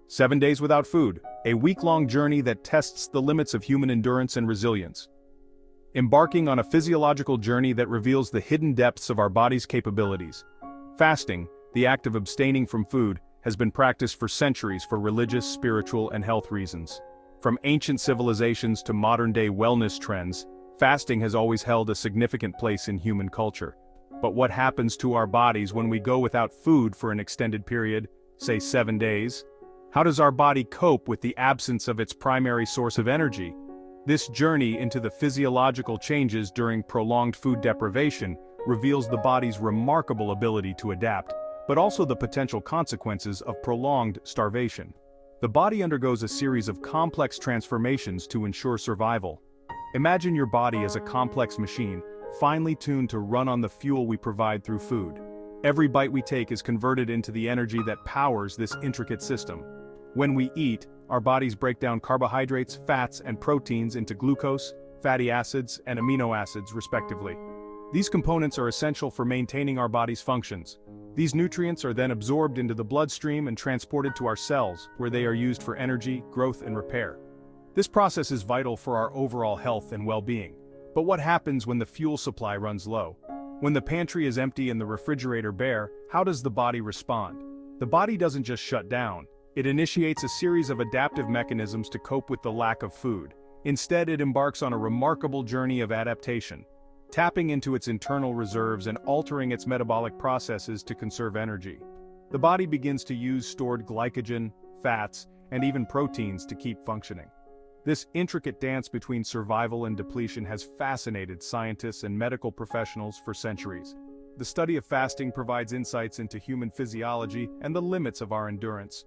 7 days without food, a week-long journey that tests the limits of human endurance and resilience. Embarking on a physiological journey that reveals the hidden depths of our body's capabilities. Fasting, the act of abstaining from food, has been practiced for centuries for religious, spiritual, and health reasons. From ancient civilizations to modern-day wellness trends, fasting has always held a significant place in human culture. But what happens to our bodies when we go without food for an extended period, say 7 days? How does our body cope with the absence of its primary source of energy? This journey into the physiological changes during prolonged food deprivation reveals the body's remarkable ability to adapt, but also the potential consequences of prolonged starvation. The body undergoes a series of complex transformations to ensure survival. Imagine your body as a complex machine, finely tuned to run on the fuel we provide through food. Every bite we take is converted into the energy that powers this intricate system. When we eat, our bodies break down carbohydrates, fats, and proteins into glucose, fatty acids, and amino acids, respectively. These components are essential for maintaining our body's functions. These nutrients are then absorbed into the bloodstream and transported to our cells, where they are used for energy, growth, and repair. This process is vital for our overall health and well-being. But what happens when the fuel supply runs low? When the pantry is empty and the refrigerator bare, how does the body respond? The body doesn't just shut down. It initiates a series of adaptive mechanisms to cope with the lack of food. Instead, it embarks on a remarkable journey of adaptation, tapping into its internal reserves and altering its metabolic processes to conserve energy. The body begins to use stored glycogen, fats, and even proteins to keep functioning. This intricate dance between survival and depletion has fascinated scientists and medical professionals for centuries. The study of fasting provides insights into human physiology and the limits of our endurance.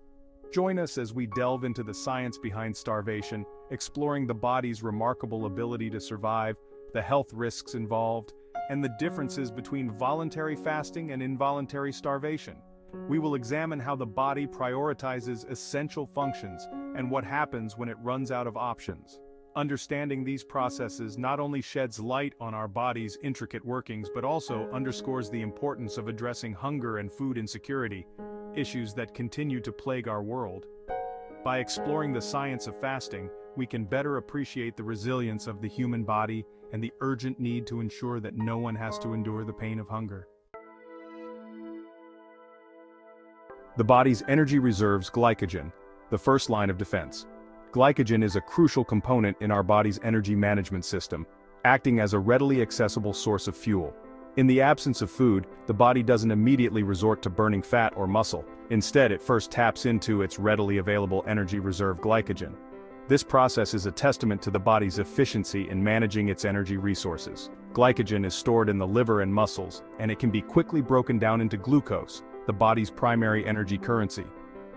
Join us as we delve into the science behind starvation, exploring the body's remarkable ability to survive, the health risks involved, and the differences between voluntary fasting and involuntary starvation. We will examine how the body prioritizes essential functions and what happens when it runs out of options. Understanding these processes not only sheds light on our body's intricate workings but also underscores the importance of addressing hunger and food insecurity, issues that continue to plague our world. By exploring the science of fasting, we can better appreciate the resilience of the human body and the urgent need to ensure that no one has to endure the pain of hunger. The body's energy reserves glycogen, the first line of defense. Glycogen is a crucial component in our body's energy management system, acting as a readily accessible source of fuel. In the absence of food, the body doesn't immediately resort to burning fat or muscle. Instead, it first taps into its readily available energy reserve glycogen. This process is a testament to the body's efficiency in managing its energy resources. Glycogen is stored in the liver and muscles, and it can be quickly broken down into glucose, the body's primary energy currency.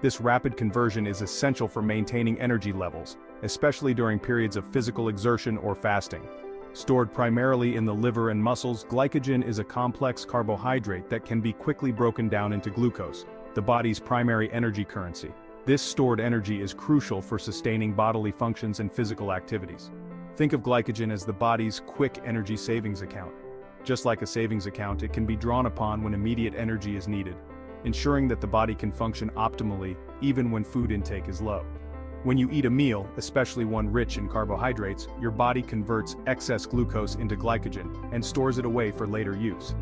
This rapid conversion is essential for maintaining energy levels, especially during periods of physical exertion or fasting. Stored primarily in the liver and muscles, glycogen is a complex carbohydrate that can be quickly broken down into glucose, the body's primary energy currency. This stored energy is crucial for sustaining bodily functions and physical activities. Think of glycogen as the body's quick energy savings account. Just like a savings account, it can be drawn upon when immediate energy is needed, ensuring that the body can function optimally even when food intake is low. When you eat a meal, especially one rich in carbohydrates, your body converts excess glucose into glycogen and stores it away for later use.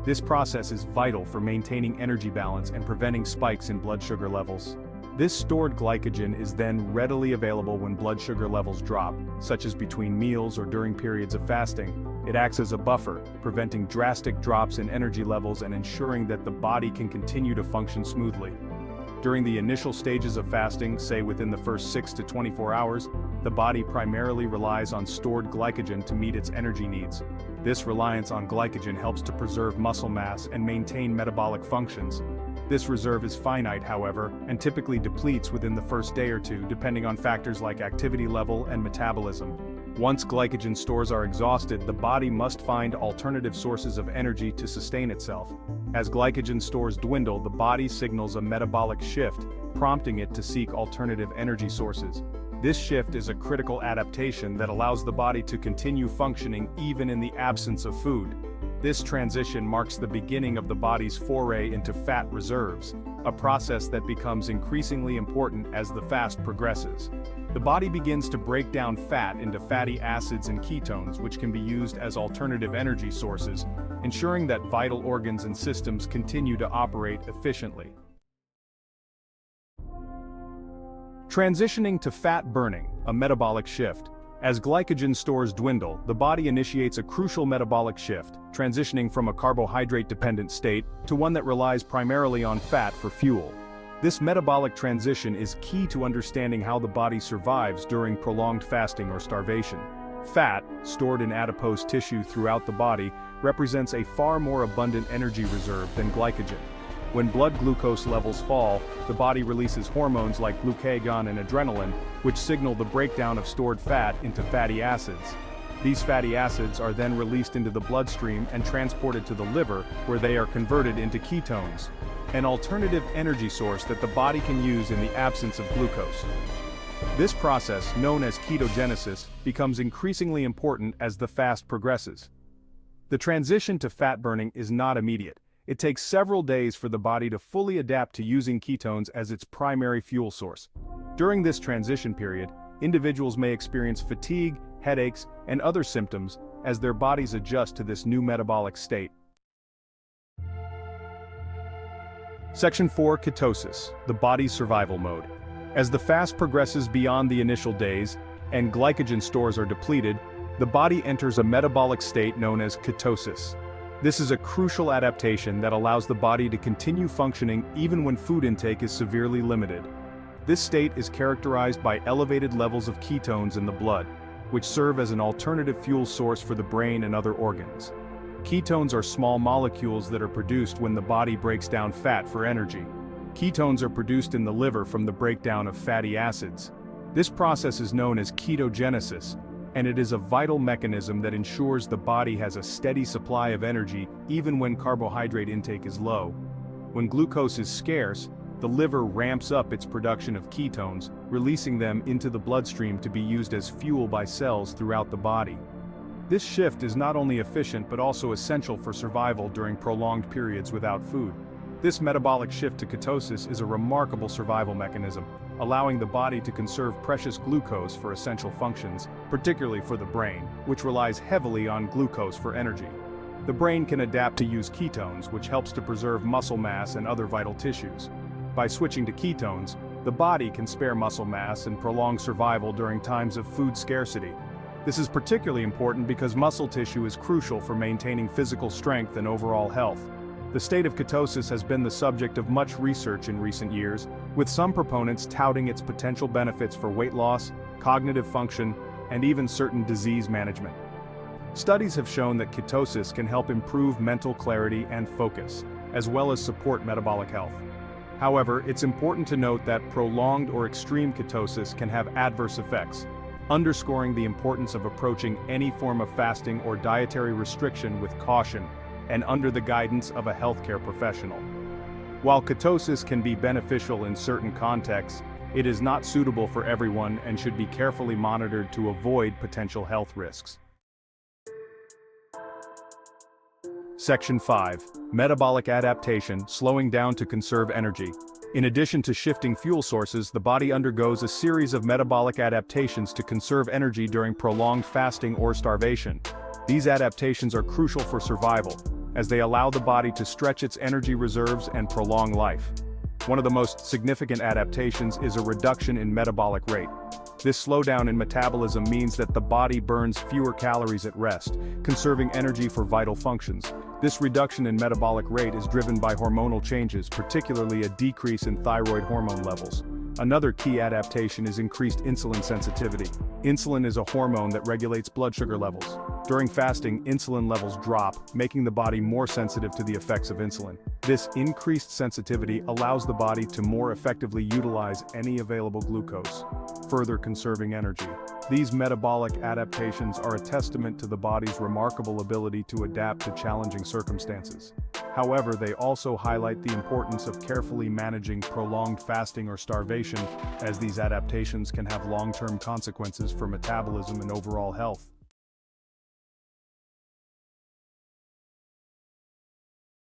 This process is vital for maintaining energy balance and preventing spikes in blood sugar levels. This stored glycogen is then readily available when blood sugar levels drop, such as between meals or during periods of fasting. It acts as a buffer, preventing drastic drops in energy levels and ensuring that the body can continue to function smoothly. During the initial stages of fasting, say within the first 6 to 24 hours, the body primarily relies on stored glycogen to meet its energy needs. This reliance on glycogen helps to preserve muscle mass and maintain metabolic functions. This reserve is finite, however, and typically depletes within the first day or two, depending on factors like activity level and metabolism. Once glycogen stores are exhausted, the body must find alternative sources of energy to sustain itself. As glycogen stores dwindle, the body signals a metabolic shift, prompting it to seek alternative energy sources. This shift is a critical adaptation that allows the body to continue functioning even in the absence of food. This transition marks the beginning of the body's foray into fat reserves, a process that becomes increasingly important as the fast progresses. The body begins to break down fat into fatty acids and ketones, which can be used as alternative energy sources, ensuring that vital organs and systems continue to operate efficiently. Transitioning to fat burning, a metabolic shift. As glycogen stores dwindle, the body initiates a crucial metabolic shift, transitioning from a carbohydrate-dependent state to one that relies primarily on fat for fuel. This metabolic transition is key to understanding how the body survives during prolonged fasting or starvation. Fat, stored in adipose tissue throughout the body, represents a far more abundant energy reserve than glycogen. When blood glucose levels fall, the body releases hormones like glucagon and adrenaline, which signal the breakdown of stored fat into fatty acids. These fatty acids are then released into the bloodstream and transported to the liver, where they are converted into ketones, an alternative energy source that the body can use in the absence of glucose. This process, known as ketogenesis, becomes increasingly important as the fast progresses. The transition to fat burning is not immediate. It takes several days for the body to fully adapt to using ketones as its primary fuel source. During this transition period, individuals may experience fatigue, headaches, and other symptoms as their bodies adjust to this new metabolic state. Section 4. Ketosis, the body's survival mode. As the fast progresses beyond the initial days and glycogen stores are depleted, the body enters a metabolic state known as ketosis. This is a crucial adaptation that allows the body to continue functioning even when food intake is severely limited. This state is characterized by elevated levels of ketones in the blood, which serve as an alternative fuel source for the brain and other organs. Ketones are small molecules that are produced when the body breaks down fat for energy. Ketones are produced in the liver from the breakdown of fatty acids. This process is known as ketogenesis, and it is a vital mechanism that ensures the body has a steady supply of energy even when carbohydrate intake is low. When glucose is scarce, the liver ramps up its production of ketones, releasing them into the bloodstream to be used as fuel by cells throughout the body. This shift is not only efficient but also essential for survival during prolonged periods without food. This metabolic shift to ketosis is a remarkable survival mechanism, allowing the body to conserve precious glucose for essential functions, particularly for the brain, which relies heavily on glucose for energy. The brain can adapt to use ketones, which helps to preserve muscle mass and other vital tissues. By switching to ketones, the body can spare muscle mass and prolong survival during times of food scarcity. This is particularly important because muscle tissue is crucial for maintaining physical strength and overall health. The state of ketosis has been the subject of much research in recent years, with some proponents touting its potential benefits for weight loss, cognitive function, and even certain disease management. Studies have shown that ketosis can help improve mental clarity and focus, as well as support metabolic health. However, it's important to note that prolonged or extreme ketosis can have adverse effects, underscoring the importance of approaching any form of fasting or dietary restriction with caution and under the guidance of a healthcare professional. While ketosis can be beneficial in certain contexts, it is not suitable for everyone and should be carefully monitored to avoid potential health risks. Section 5. Metabolic adaptation, slowing down to conserve energy. In addition to shifting fuel sources, the body undergoes a series of metabolic adaptations to conserve energy during prolonged fasting or starvation. These adaptations are crucial for survival, as they allow the body to stretch its energy reserves and prolong life. One of the most significant adaptations is a reduction in metabolic rate. This slowdown in metabolism means that the body burns fewer calories at rest, conserving energy for vital functions. This reduction in metabolic rate is driven by hormonal changes, particularly a decrease in thyroid hormone levels. Another key adaptation is increased insulin sensitivity. Insulin is a hormone that regulates blood sugar levels. During fasting, insulin levels drop, making the body more sensitive to the effects of insulin. This increased sensitivity allows the body to more effectively utilize any available glucose, further conserving energy. These metabolic adaptations are a testament to the body's remarkable ability to adapt to challenging circumstances. However, they also highlight the importance of carefully managing prolonged fasting or starvation, as these adaptations can have long-term consequences for metabolism and overall health.